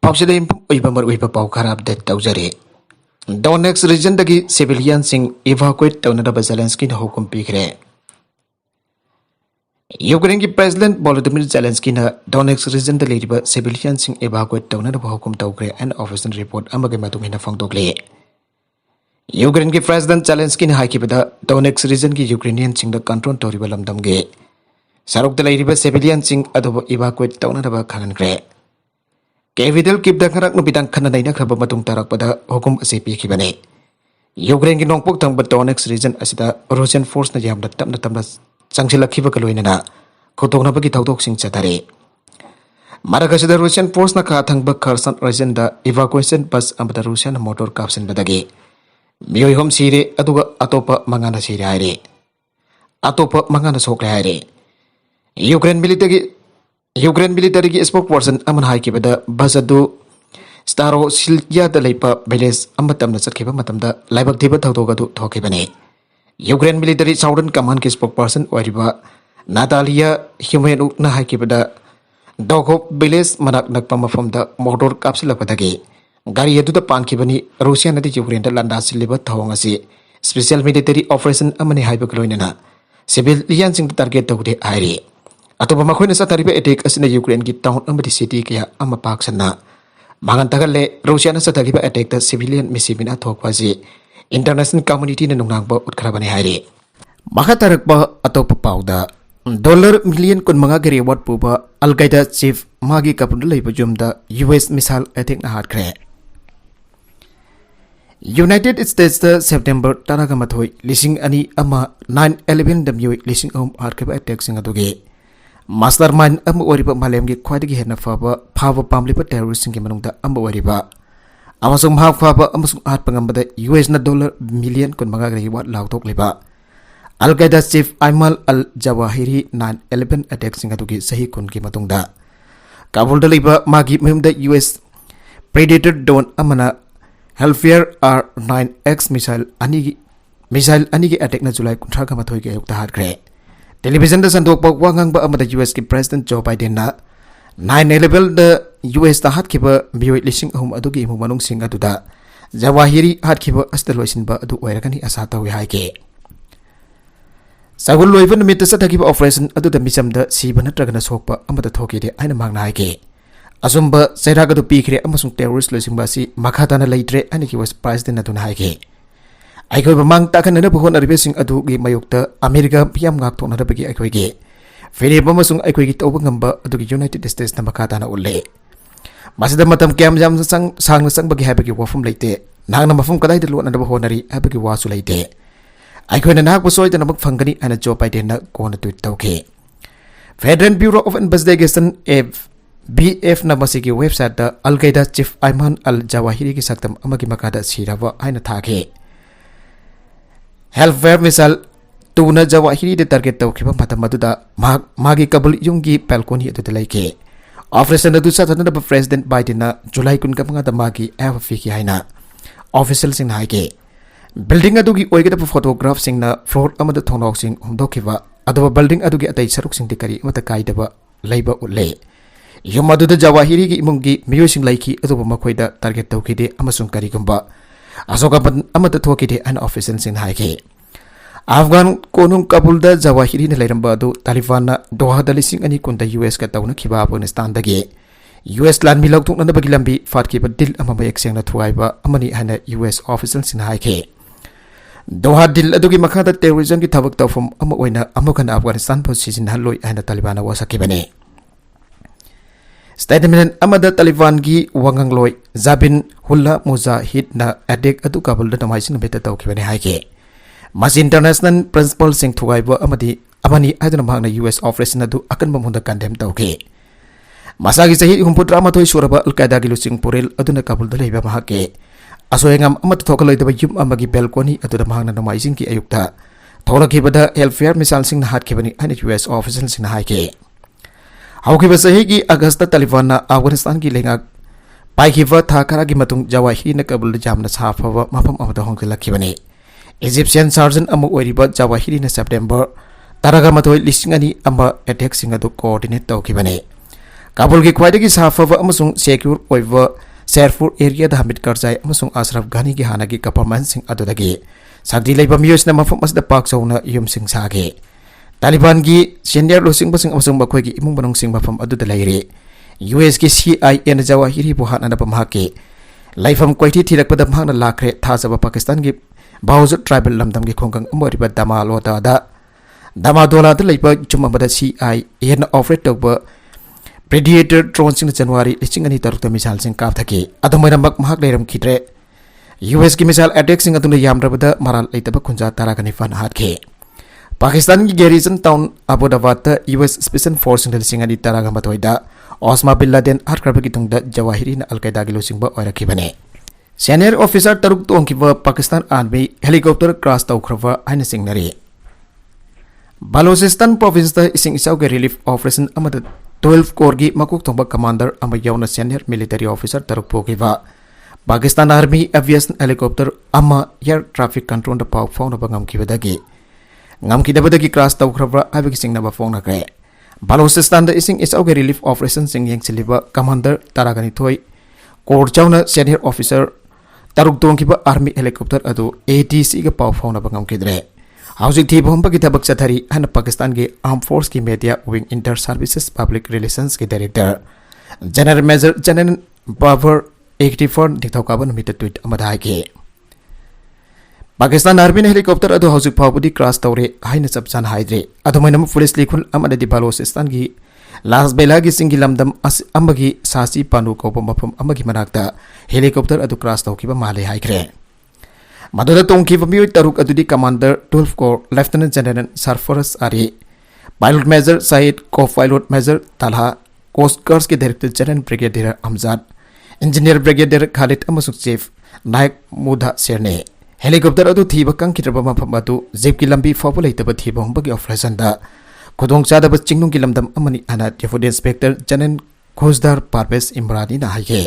Pauxide Ibamar Wipa Karab de Tauzare. Donetsk region the civilians sing evacuate Donada Zelensky Hokum Pikre. Ukraine President Volodymyr Zelensky na Donetsk region the lady civilians sing evacuate Donada Hokum Togre and official report Amagamatumina Fongtogle. Ukraine President Zelensky na Haikibada Donetsk region ki Ukrainian sing the control Toribalam Damge. Sarok the lady civilians sing adobo evacuate Donada Kanangre. Kevidel keep the Karak no Bidang Kanada Krabatum Tarak pada Hokum Asepi Kibane. Ukraine Nongpok Tang but Donetsk region as the Russian force na Yam the Tamnas Sangsila Kivakaluina, Kotona Baki Tautok Sing Chatare. Maracas the Russian force na Katang Bakarsan region the evacuation bus and the Russian motor caps in Badagi. Miohom Siri Aduga Atopa Mangana Siri Atopa Mangana Sokre. Ukraine military spokesperson Aman Haikibada Bazadu Staro Silya the Lepa Beles Amatam Sakiba Matamda Labak Tiba Tautoga Tokibane. Ukraine military Southern Command spokesperson Wariba Natalia Human Ukna Haikibada Dogo Beles Manak Nakpama from the motor capsule Patagi. Gary to the Pankibani, Russian at the Ukraine Landas Liba Tawangasi, special military operation Amani Hypocloinana. Civilians in the target of the Iri. Atau pemakuan sa tariba attack as in the Ukraine git town amati city kaya ama paksana. Mangantagale Russia na sa tariba attack the civilian misibin atok wazi international community na nungnang ba utkarabani hari. Makatarak ba atau papauda dollar million kun mga reward po ba Al-Qaeda chief magi kapundulay pa jumda US missile attack na hatkre. United States the September tanaga mathoy lising ani ama 9/11 damyoy lising hatkre attack singadugi. Mastermind Amma Wariba Malemgi Quadigi Hena Faba, Pava Pamlipa terrorist in Gimanunda Amba Wariba. Amasum half Faba Amasum Art Pangamba US na dollar million kun magagri wat lautok liba. Al Qaeda chief Aymal al Jawahiri 9/11 attack singatugi sahi kun kimatungda. Kabul daliba magi mehumda US Predator Don Amana Hellfire R9X missile anigi attack na July kuntra kamathoy ke yukta hadkre. Television da sandok pagwangang ba amada US ki President Joe Biden na 9/11 the US da hat kiba bioi lising ahum adugi mu manung sing aduda Jawahiri hat kiba astaloisin ba adu oirakani asa tawi haike Sagul loivan mit sa takiba operation aduda misam da siba natragana sokpa amada thoki de aina mangna haike Asumba sairaga du pikre amasung terrorist loising ba si makhata na leitre ani ki was President aduna haike Aikoi bamang takan na buhon aribesing adu gi mayukta America piyam ngak to na bagi aikoi gi fere bamasung aikoi gi tawba ngamba adu gi United States na makata na ulle masida matam kyam jam sang bagi habagi wafum leite nang na mafum kadai de lo na buhon ari habagi wasu leite aikoi na nak busoi na magfangani ana Joe Biden na ko na tweet tawke Federal Bureau of Investigation BF na masigi website da Al-Qaeda chief Ayman al Jawahiri gi saktam amagi makada sirawa aina thake Hellfire missile tuna Jawahiri de target tau kiba matamaduda magi kabul yungi balcony adu delaike operation adu sa tanada President Biden na July kun ka mga magi FFK haina official sing haike building adu gi oigeda photograph sing na floor amada thonok sing humdokiba adu building adu gi atai saruk sing dikari mata kaidaba leiba ulle yumadu da Jawahiri gi imungi miyo sing laiki adu makoida target tau kide amasung kari gumba Asoka amata thokide an official sin haike Afghan konung Kabul da Jawahiri na lairamba do Taliban na Doha da lising ani kunta US ka tawna khiba Afghanistan dagi US land milok tuk na bagilambi fat ki dil amama ekseng na thuaiba amani hana US official sin haike Doha dil adugi makhada terrorism ki thabak tawfum ama oina amakan Afghanistan po sisin haloi hana Taliban na wasakibane Statement amada Taliban gi wangang loi Zabin Hulla Mujahid na attack adu Kabul da namaisin beta tawkibane haike Mas international principle sing thugaiba amani aduna magna US operation adu akan bamhunda condemn tawke Masagi sahi humputra mathoi suraba Al-Qaeda gi lusing purel aduna Kabul da leiba mahake asoengam amata thokaloi da yum amagi balcony adu da magna namaisin ki ayukta tholakibada Hellfire missile sing na hatkibani ani US official sing haike Haukiba sahigi Agasta Taliban na Afghanistan ki lenga paikiba thakara gi matung Jawahiri na Kabul jamna safawa mapam amada hongkila kibani Egyptian sergeant amu oiriba Jawahiri na September taraga matoi lising ani amba attack singa do coordinate taw kibani Kabul की ख्वाइदगी साफब अमसुंग secure ओइव Sherpur area दा हमिद करजाई अमसुंग अशरफ घनी की हाना की government Singh अदुदगी सागदी लेबा मियोसना मफम असदा पाक सौना yum Singh सागे तालिबान की सीनियर लोसिंग बसिंग अमसुंग मखोई की इमुंग बनोंग सिंह मफम अदुदा लेरे यूएस की CIA जवाहिरी बुहाना पमाके लाइफम क्वाइटी थीरकपद महना लाखरे थाजब पाकिस्तान की बाउज ट्राइबल लमदम की खोंगंग अमरिबा दमालोदा दमादोला चुम्बद CIA ऑपरेट तब प्रेडिएटर ड्रोन जनवरी 2006 मिसाइल कापथकी अदमरमक महक लेरमखिद्रे US की मिसाइल अटैक यामरबद मराल लेतब खुंजा तरागनि फन हादखे पाकिस्तान की garrison town Abbottabad US special force लिंग तराग मतोइदा ओस्मा बिन लादेन हरख्रबगी तुंगदा जवाहिरी अलकायदा की लुसिंग ओइरखिबने सीनियर ऑफिसर तरुक तोंखिब पाकिस्तान आर्मी हेलीकॉप्टर क्रैश तौख्रबा हाइना सिंगनरी बलोचिस्तान प्रोविंस इसिंग इचाउ के रिलीफ ऑपरेशन 12 कोर की मकुक थोंबा कमांडर यौना सीनियर मिलिटरी ऑफिसर तरुक पोखिबा Pakistan army aviation helicopter air traffic control पाव फाउनब ngam क्रैश तौख्रबा हाइबगी सिंगनबा फोंनाख्रे बलोचिस्तान इसिंग इचाउ के रिलीफ ऑपरेशन सिंग येंगसिलिबा कमांडर तरागनि थोई कोर चाउना सीनियर ऑफिसर तरुक तोंखिबा आर्मी हेलीकॉप्टर अदु ATC के पाव फाउनब ngam हाउसिंग थी भूमि की थबक चथरी हन पाकिस्तान के आर्म फोर्स की media wing inter services public relations के director general major general Babar 84 निथौकाबा नुमित ट्वीट अमदा के पाकिस्तान आर्मी हेलीकॉप्टर अदु हौजिक फाउबदी क्रैश तौरे हाइना चपचान हाइद्रे अदुमैनम पुलिस लिखुल अमदि बलोचिस्तान की लास बेला की सिंगी लमदम अमगी सासी पानु कोप मफम अमगी मनाक्ता हेलीकॉप्टर अदु क्रैश तौखिबा माले हाइख्रे मदुदा तोंखिबा मियोय तरुक अदुदी कमांडर 12 कोर लेफ्टिनेंट जनरल सरफरस आरी pilot major Saeed copilot major Talha coast guards के director general brigadier Amjad engineer brigadier Khalid अमसुक चीफ नायक मुदा सेरने हेलीकॉप्टर अदु थीबा कंखिद्रबा मफम अदु जीप की लंबी फावल लेतबा थीबा हमबगी ऑपरेशन दा खुदोंग चादबा चिंगनुं की लमदम अमनी अना deputy inspector general खोजदार Parvez Imrani ना हाइगे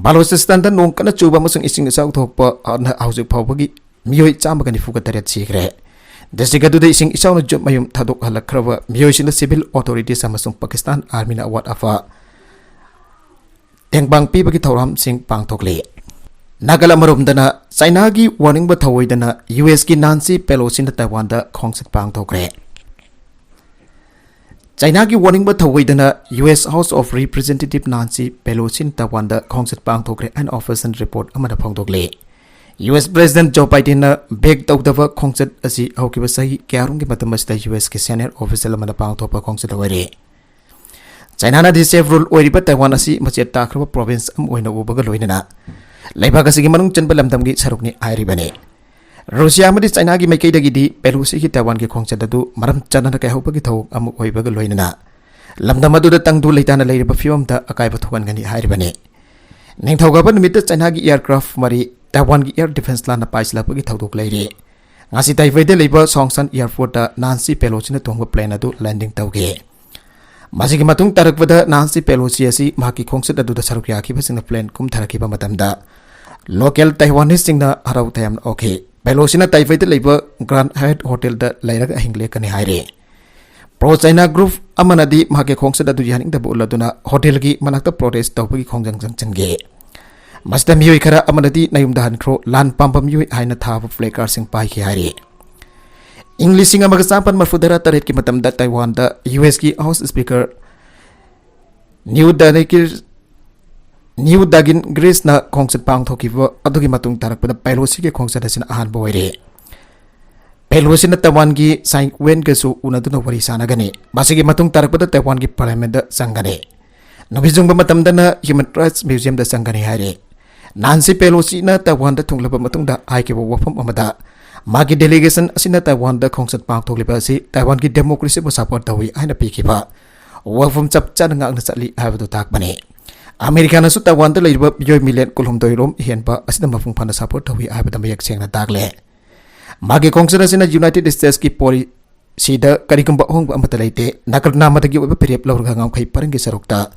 बलोचिस्तान नोंग कन चुब इसिंग इचाउ थोप हौजिक फाउबगी मियोय 194 सिग्रे डिस्ट्रिक्ट अदुदा इसिंग इचाउन जुब मयुम थादोक हलखरब मियोयसिंग सिविल अथॉरिटीज अमसुंग पाकिस्तान आर्मी ना अवार्ड अफा तेंगबांग पीबगी थौराम सिंग पांगथोकले नागल अमरोमदना चाइना की वार्निंग ब थवैदना US की नांसी पेलोसी ना ताइवान दा खोंगसिक पांगथोकरे चाइना की वार्निंग ब थवैदना US house of representative Nancy Pelosi ना ताइवान दा खोंगसिक पांगथोकरे एन ऑफिशियल रिपोर्ट अमदा फोंदोकले US प्रेसिडेंट जो बाइडेन ना बेग तौदबा खोंगसिक असि हौकिबा सही क्यारुंग के मतमसदा US के सीनियर ऑफिशियल अमदा पांगथोपा खोंगसिक होइरे चाइना ना दिसेफ रूल ओइरिबा ताइवान असि मचे ताखरबा प्रोविंस अम ओइना उबगा लोइनना लेबाग असि मनुंग चनबा लमदमगी सरुकनि आइरिबने रूसिया मदि चाइना की मैकैदगी पेलोसी की ताइवान की खोंगचदु मरम चनना कहौपगी थौ अम ओइबगा लोइनना लमदम अदुदा तंगदु लेताना लेरिबा फिवम दा अकाइबा थोगनगनि आइरिबने निंथौगाबा निमित चाइना की एयरक्राफ्ट मरी ताइवान की एयर डिफेंस लाना पाइसलापगी थौदोक लेरे ngasi taiphaida leiba songsan airport da Nancy Pelosi na tongba plane adu landing tauge masigi matung tarakbada Nancy Pelosi asi mahaki khongsit adu da saruk yaki basingna plane kum tharakiba matamda local Taiwanese singna harau tayam okay Pelosi na taiphaida leiba Grand Hyatt hotel da lairaga hingle kani haire pro China group amanadi mahaki khongsit adu yaning da boladuna hotel gi manakta protest tawbagi khongjang jangchenge Masda miyoy khara amanadi nayum dahan kro lan pampam miyoy haina thaba flakar sing pai ki hari English singa magasampan marfudara taret ki matam da Taiwan da US ki House Speaker New Dagin Grace na khongset pang thokiwa adugi matung tarak pada Pelosi ke khongset asin ahan boire Pelosi na Taiwan ki Sain Wen ke su unaduna wari sana gane basigi matung tarak pada Taiwan ki parliament da sangane Nabizung ba matam da na Human Rights Museum da sangane hari Nancy Pelosi na Taiwan da tunglaba matung da ai ke wafam amada magi delegation asina Taiwan da khongset pang thogliba si Taiwan ki democracy bo support dawi aina pikiba wafam chap chan nga na chali habdu tak bane America na su Taiwan da leiba yoy million kulhum doirom henba asina mafung phana support dawi habda mayak sengna tagle magi khongset asina United States ki policy da karigumba hongba amata leite nakal namadagi oba periap lawrga ngam khai parangi sarukta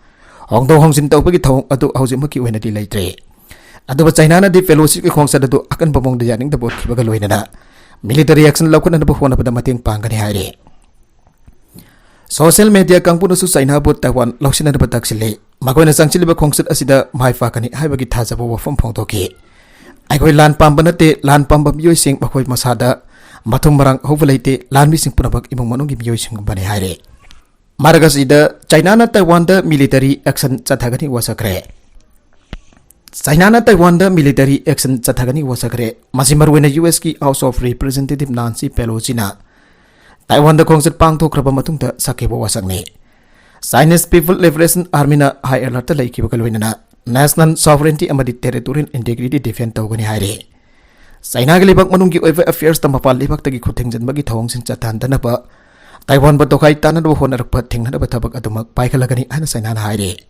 hongdo hongsin tawbagi thong adu haujimaki oina di leitre Aduba China na di Pelosi ke khongsa dadu akan pamong da yaning da bot khibaga loina na military action laukun na buhona pada mating pangani haire Pro China group amanadi mahaki khongsa dadu yaning da boladuna hotel gi manakta protest tawbagi khongjang jangchenge Masigi matung tarakbada Taiwan ki Pelosi ke khongsa dadu akan pamong da yaning da bot khibaga loina na social media kangpunasu China bu Taiwan loksina ba taksile makoina sangchiliba khongsit asida maifa kani haibagi thajabo wafam phongdoki aigoi lan pambanate lan pambam yoi sing bakoi masada mathum marang hovalaite lan mi sing punabak imong manungi yoi sing bane haire Maragasida China na Taiwan da military action chathagani wasakkhre China na Taiwan da military action chathagani wasakkhre masimarwena US ki House of Representative Nancy Pelosi na Taiwan da khongsit pangthokraba matungda sakebo wasakni Chinese People Liberation Army na high alert ta laikiba kalwina national sovereignty amadi territorial integrity defend tawgani haire China gi libak manunggi oiva affairs ta mapal libak tagi khutengjan bagi thawong sin chathandana ba Taiwan ba tokai tanan ba honar pa thingna ba thabak adumak paikhalagani ana China na haire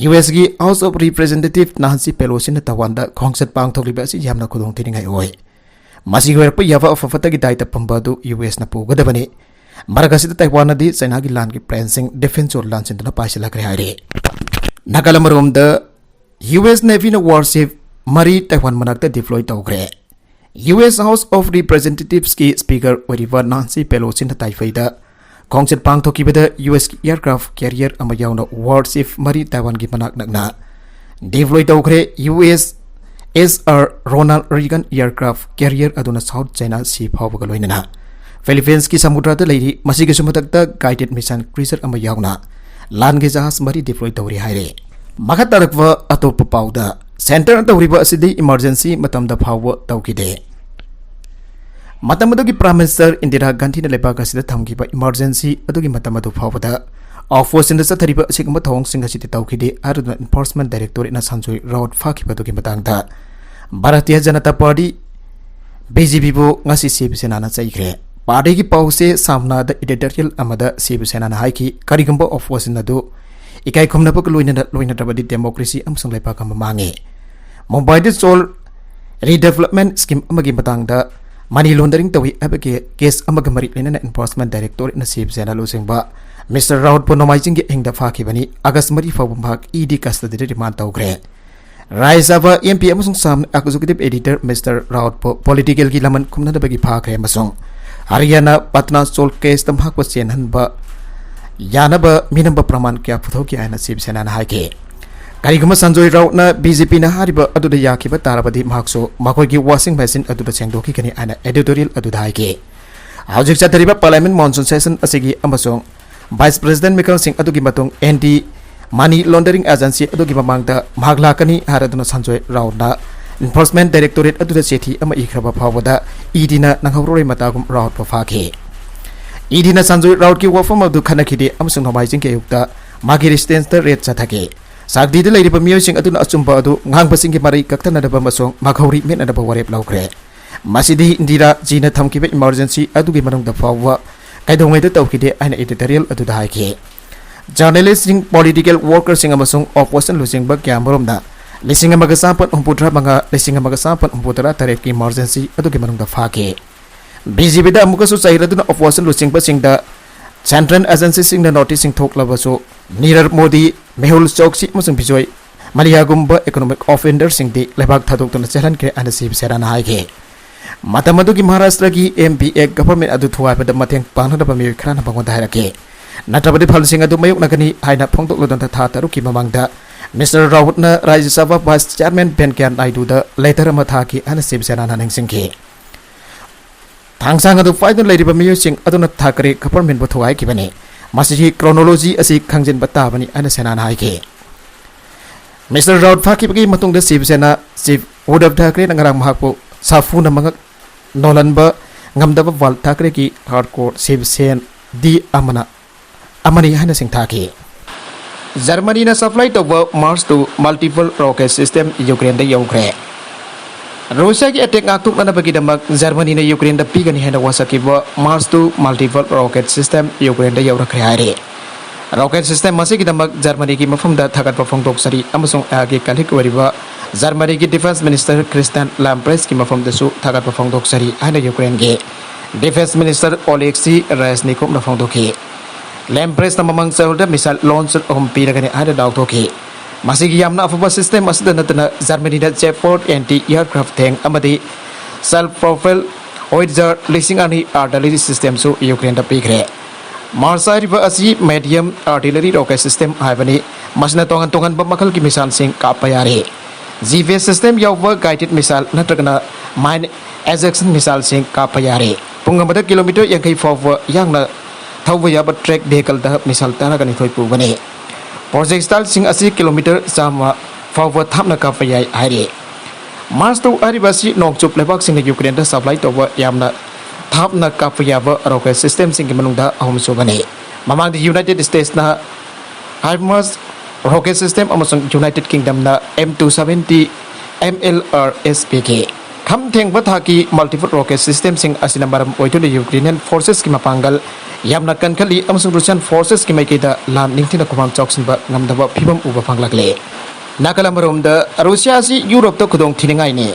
US gi House of Representative Nancy Pelosi na Taiwan da khongsit pangthokliba si yamna khudong tiningai oi masi wer pa yava of fatagi daita pambadu US na pugadabani Maragasida Taiwan di China gi land gi prancing defense or land sentana paisilakre haire Nakalamarom da US Navy na warship mari Taiwan manakta deploy tawgre US House of Representatives ki Speaker Weriva Nancy Pelosi na Taipei-da Kongsit pangthokibada US aircraft carrier ama yauna warship mari Taiwan gi manak nakna deploy tawgre US SR Ronald Reagan aircraft carrier aduna South China Sea phawbaga loinana Philippines ki samudra da leiri masigi sumatakta guided mission cruiser ama yauna land gi jahas mari deploy tawri haire makatarakwa atop pauda Center tawriba asidi emergency matamda phawa tawkide Matamadu Prime Minister Indira Gandhi na lebaka sida thamgiba emergency adugi matamadu phawada office in the sathariba sigma thong singa siti tawkide aruna enforcement directorate na sanjoi road fakhiba dugi matangda Bharatiya Janata Party BJP bo ngasi Shiv Sena na chaikre party ki pause samna da editorial amada Shiv Sena na haiki karigamba office na do ikai khumna pak loina tabadi democracy amsang lepa ka mamangi Mumbai de sol redevelopment scheme amagi matangda money laundering tawi abage case amaga mari lena enforcement director na Shiv Sena losingba Mr. Raut Ponomajing gi engda fakhi bani August mari fawbak ED custody remand tawgre Rai Sabha MP amasung sam executive editor Mr. Raut political gi laman khumna bagi phakre amasung Haryana Patna sol case tamhak pa chenhanba Yanaba minamba praman kya puthoki aina Shiv Sena na haike Karigama Sanjoy Rao na BJP na hariba aduda yakiba tarabadi mahakso makoigi washing machine aduda chengdoki kani aina editorial aduda haike Hawjik chathariba parliament monsoon session asigi amasong Vice President Mikhail Singh adugi matung ND money laundering agency adugi mamangda mahaglakani haraduna Sanjoy Rao na enforcement directorate aduda chethi ama ikraba phawada idina nanghawroi matagum Rao phafake Idina Sanjoy Rao ki wafam adu khanakide amasung nomajing ke yukta magi resistance the rate chathake Sagdi de leiriba miyosing aduna achumba adu ngangbasing ki mari kaktana daba masong maghawri men adaba warep laukre Masidi Indira Jina thamkiba emergency adugi manung da phawwa kaidongwai da tawkide aina editorial adu da haike Journalists sing political workers sing amasung opposition losing ba kyamarom da lising amaga sapan umputra manga lising amaga sapan umputra taret ki emergency adugi manung da phake BJP da amuka su chairaduna opposition losing ba sing da Central agency sing da noticing thoklaba so Nirar Modi Mehul Chokshi musung bijoi Maliyagumba economic offenders sing di lebak thadok tuna chalan ke ana Shiv Sena na haike matamadu ki Maharashtra ki MP ek government adu thuwa pada matheng pangna da pami khana bangon da haike natrabadi phal sing adu mayuk nakani haina phongtok lodon ta tha taru ki mamangda Mr. Raut na Rajya Sabha Vice Chairman Venkaiah Naidu da later matha ki ana Shiv Sena na ningsingke Tangsang adu faidun leiriba miyosing aduna thakre government bo thuwai ki bani Masih chronology asi khangjin bata bani ana Sena na haike Mr. Raut Fakhi bagi matung da Shiv Sena Chief Uddhav Thackeray nangarang mahakpo safu na mga nolan ngamda ba wal Thackeray ki hardcore Shiv Sena di amani hana sing thaki Germany na supply to Mars to multiple rocket system Ukraine da yogre Russia ki attack ngaktuk na bagi damak Germany na Ukraine da pigani hena wasakki ba Mars to multiple rocket system Ukraine da yawra khayare rocket system masi ki damak Germany ki mafum da thagat pafong tok sari amasong age kalik wariba Germany ki defense minister Christian Lambrecht ki mafum da su thagat pafong tok sari hana Ukraine ge defense minister Oleksiy Reznikov na fong doki Lambrecht na mamang saulda misal launch ompi na gani hana daw toki Masih yamna afaba system asda natana Germany da J-4 anti-aircraft tank amadi self-propelled Howitzer leasing ani artillery system so Ukraine da pigre Mars river asi medium artillery rocket system haibani masna tongan makal ki misal sing kapayari GVS system yawa guided missile natragana mine ejection missile sing kapayari pungamada kilometer yang kai forward yang na thawwa yaba track vehicle da missile tana kani thoi pubani projectile sing asi kilometer sama forward thapna kapayai hari Mars to aribasi nok chup lebak sing Ukraine da supply to yamna thapna kapayaba rocket system sing manungda ahom subani mamang the United States na HIMARS rocket system amasung United Kingdom na M270 MLRSPK kham theng bathaki multiple rocket system sing asina maram oituna Ukrainian forces ki mapangal yamna kankhali amasung Russian forces ki maikida lam ningthina kumang choksin ba ngamdaba phibam uba phanglakle nakala marom da Russia si Europe to khudong thiningai ni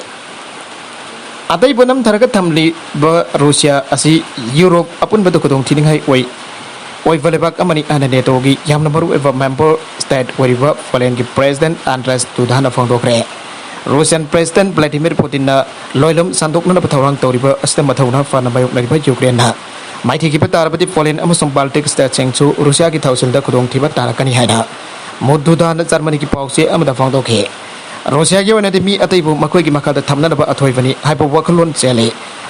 atai bonam tharaga thamli ba Russia asi Europe apun ba to khudong thiningai oi valebak amani ana neto gi yamna maru eva member state wariba Poland gi president Andres Duda phongdokre Russian president Vladimir Putin na loilom sandok na pathawang toriba astem mathawna fana bayok nariba Ukraine na maithi gi patarabati Poland amasung Baltic state chengchu Russia gi thausil da khudong thiba tarakani haida Moduda na Germany gi pause amada phongdokhe Russia gi wana de mi ataibu makoi gi makada thamna ba athoibani haibo wakalon chele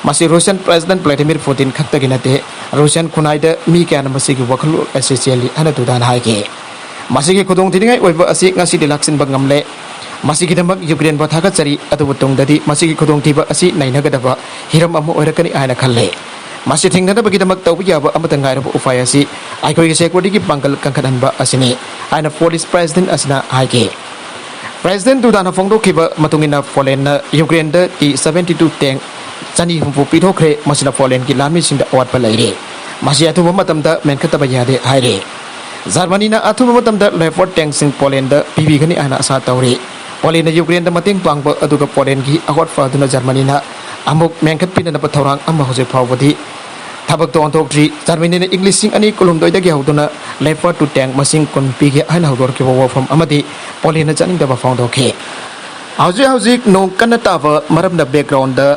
masi Russian president Vladimir Putin khakta gi nate Russian kunaida mi kana masi gi wakalu essentially ana dudan haike masi gi khudong thiningai oiba asi ngasi de laksin bangamle masi gi damak Ukraine ba thaga chari atu butong dadi masi gi khudong thiba asi nainaga daba hiram amu oirakani aina khalle masi thingna da bagi damak tawbi yaba amata ngai rabu ufai asi aikoi gi security gi bangal kankadan ba asini aina Polish president asina haike President Duda phongdo khiba matungina Poland na Ukraine da T-72 tank chani humpu pithokre masina Poland ki lami singda awat pa leire masi athuba matamda menkata ba yade haire Germany na athuba matamda Leopard tank sing Poland da pibi gani ana asa tawre Poland na Ukraine da mateng pangba aduga Poland ki awat fa duna Germany na amuk menkat pinana pa thorang amma hoje phawbadi thabak to onthokri Germany na English sing ani kolum doida gi hawduna Leopard 2 tank masing kon pige ana hawdor ki wo from amadi Poland na chaning da ba phawdokhe hauji no kanata ba maram da background da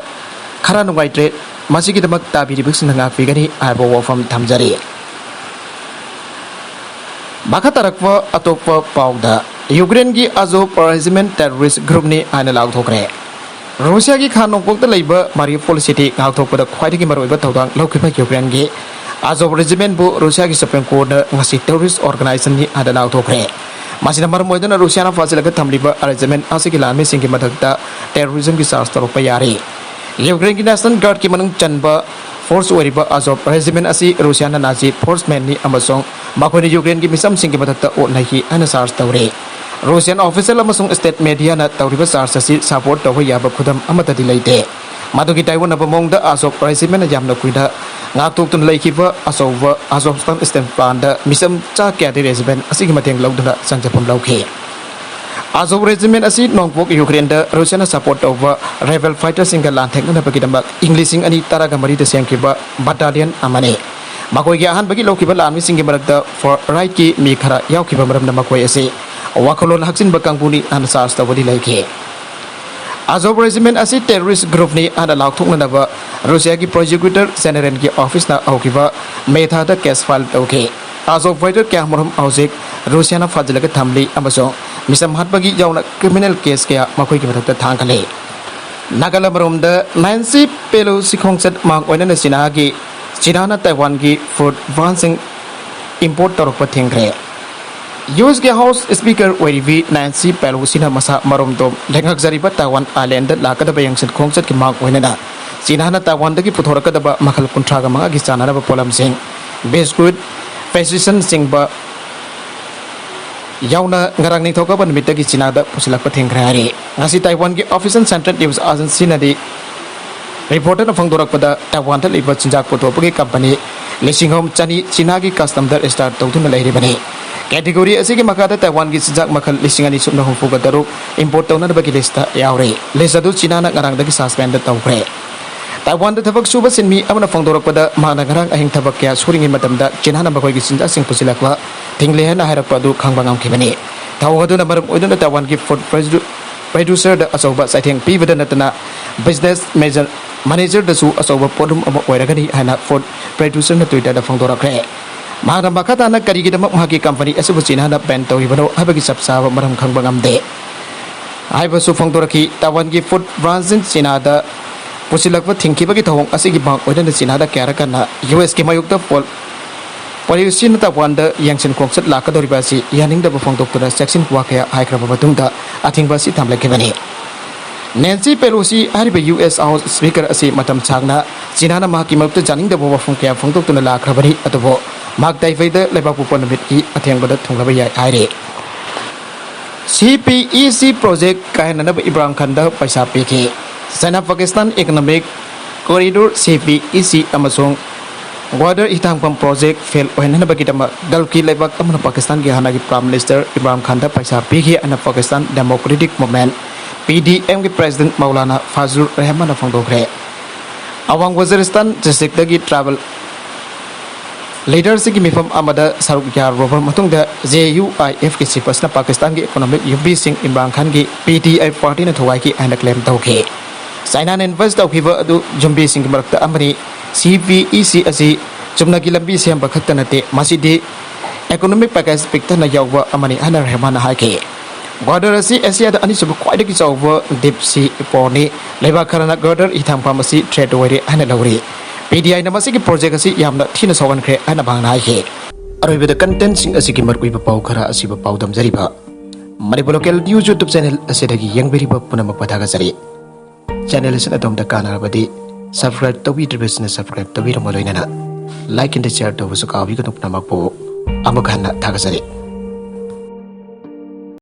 khara nungai tre masi gi damak tabiri biksin nga pigani abo wo from thamjari baka tarakwa atokpa pawda Ukraine gi Azov regiment terrorist group ni ana law thokre Russia gi khanong pokta leiba Mariupol city ngaw thokpada khwaidagi maroiba tawdang lokhiba Ukraine gi Azov regiment bu Russia gi Supreme Court na ngasi terrorist organization ni ada law thokre masina marmoidana Russia na fasilaga thamliba regiment asigi lami singi madakta terrorism gi charge torpa yari Ukraine ki National Guard ki manung chanba force wariba Azov regiment asi Russia na Nazi forcemen ni amasong makhoi ni Ukraine ki misam singi madakta o nahi ana charge tawre Russian official amasong state media na tawriba charge asi support tawha yaba khudam amata di leite madugi taiwan abamong da Azov regiment na yamna kuida ngatuk tun laikiba Azov stan panda misam cha kya di regiment asi ki mateng lawduna sangjapam lawkhe Azov regiment asi nongpok Ukraine da Russian support over rebel fighters singa lanthek na bagi dambak English sing ani taraga mari da sengkiba battalion amane makoi gi ahan bagi lokiba lami singi marakda for right ki mi khara yaukiba maram na makoi ase wakolon haksin bakangpuni an sars tawadi laike Azov regiment asi terrorist group ni ana laukthok na ba Russia ki prosecutor general ki office na aukiba metha da case file tawke Azov fighter kya maram aujek Russia na fajlaga thamli amaso misam hatbagi yauna criminal case kya makoi ki mathakta thangkale nagala marom da Nancy Pelosi khongchat mang oina na sinagi China Taiwan ki food advancing import torokpa thingre US ke House Speaker Werivi Nancy Pelosi na masa marom dom lengak jariba Taiwan Island lakada bayang sit khongchat ki mang oina na China na Taiwan da ki puthorakada ba makhal kuntra ga manga gi chana ba polam sing biscuit precision sing ba yauna ngarang ni thoka ban mitagi China da pusilak pathing khari ngasi Taiwan ki official central news agency na di reporter na phangdorak pada Taiwan ta liba chinjak potopagi company lisingom chani China ki custom dar start tawthun lairi bani category asigi makada Taiwan ki chinjak makhal lisingani sumna humpu ga daruk import tawna ba ki lista yaure lista du China na ngarang da ki suspend tawkre Taiwan da thabak suba sinmi amana phangdorak pada mana ngarang ahing thabak kya suringi matamda China na bakoi ki chinjak sing pusilakwa thingle na harak padu khangbangam khibani thawadu na maram oiduna Taiwan ki food producer da asoba saitheng pibada natana business manager da su asoba podum ama oiragani hana food producer na Twitter da phangdorakre ꯃꯍꯥꯛꯅ ꯃꯈꯥ ꯇꯥꯅ ꯀꯔꯤꯒꯤꯗꯃꯛ ꯃꯍꯥꯛꯀꯤ company ꯑꯁꯤꯕꯨ ꯆꯤꯅꯥꯅ van ꯇꯧꯔꯤꯕꯅꯣ ꯍꯥꯏꯕꯒꯤ ꯆꯞ ꯆꯥꯕ ꯃꯔꯝ ꯈꯪꯕ ꯉꯝꯗꯦ ꯍꯥꯏꯕꯁꯨ ꯐꯣꯡꯗꯣꯔꯛꯈꯤ ꯇꯥꯏꯋꯥꯟꯒꯤ ꯐꯨꯗ ꯕ꯭ꯔꯥꯟꯆꯤꯡ ꯆꯤꯅꯥꯗ ꯄꯨꯁꯤꯜꯂꯛꯄ ꯊꯤꯡꯈꯤꯕꯒꯤ ꯊꯧꯑꯣꯡ ꯑꯁꯤꯒꯤ ꯚꯥꯡ ꯑꯣꯏꯅ ꯆꯤꯅꯥꯗ ꯀꯌꯥꯔꯛꯀꯟꯅ ꯌꯨꯑꯦꯁꯀꯤ ꯃꯥꯌꯣꯛꯇ ꯄꯣꯂꯤꯁꯤꯅ ꯇꯥꯏꯋꯥꯟꯗ ꯌꯦꯡꯁꯤꯟ ꯈꯣꯡꯆꯠ ꯂꯥꯛꯀꯗꯧꯔꯤꯕ ꯑꯁꯤ ꯌꯥꯅꯤꯡꯗꯕ ꯐꯣꯡꯗꯣꯛꯇꯨꯅ ꯆꯦꯛꯁꯤꯟ ꯋꯥ ꯀꯌꯥ ꯍꯥꯏꯈ꯭ꯔꯕ ꯃꯇꯨꯡꯗ ꯑꯊꯤꯡꯕ ꯑꯁꯤ ꯊꯝꯂꯛꯈꯤꯕꯅꯤ ꯅꯦꯟꯁꯤ ꯄꯦꯂꯣꯁꯤ ꯍꯥꯏꯔꯤꯕ ꯌꯨꯑꯦꯁ ꯍꯥꯎꯁ ꯁ꯭ꯄꯤꯀꯔ ꯑꯁꯤ ꯃꯇꯝ ꯁꯥꯡꯅ ꯆꯤꯅꯥꯅ ꯃꯍꯥꯛꯀꯤ ꯃꯔꯛꯇ ꯌꯥꯅꯤꯡꯗꯕ ꯋꯥꯐꯝ ꯀꯌꯥ ꯐꯣꯡꯗꯣꯛꯇꯨꯅ ꯂꯥꯛꯈ꯭ꯔꯕꯅꯤ ꯑꯗꯨꯕꯨ ꯃꯍꯥꯛ ꯇꯥꯏꯕꯩꯗ ꯂꯩꯕꯥꯛ ꯄꯣꯛꯄ ꯅꯨꯃꯤꯠꯀꯤ ꯑꯊꯦꯡꯕꯗ ꯊꯨꯡꯂꯕ ꯌꯥꯏ ꯍꯥꯏꯔꯤ CPEC project kahinanaba Ibrahim Khanda paisa piki China Pakistan Economic Corridor CPEC amasung Border Itangpam project fail ohinanaba kitama dalki lebak amana Pakistan gi hanagi Prime Minister Ibrahim Khanda paisa piki ana Pakistan Democratic Movement PDM gi President Maulana Fazlur Rahman phongdokre Awang Waziristan district dagi travel Leader sigi mifam amada saruk yar roba matungda JUIF ki sipasna Pakistan gi economic UB Singh Imran Khan gi PTI party na thawai ki ana claim tawke China na invest tawkiba adu Jumbi Singh marakta amani CPEC asi chumna gi lambi sem bakhatta nate masidi economic package pikta na yawwa amani ana Rahman haike Border asi Asia da ani sub kwai ki chawwa deep sea porni leba kharana border itham pharmacy trade wari ana lawri PDI na masigi project asi yamna thina sawan khre ana bangna hi aroibeda content sing asigi markui ba pau khara asiba pau dam jariba Manipur local news YouTube channel asidagi yangberi ba puna mapathaga jari channel asin atom da kana rabadi subscribe tobi business subscribe tobi ramoloina na like and share to busu ka bi ka tupna makpo amagana thaga jari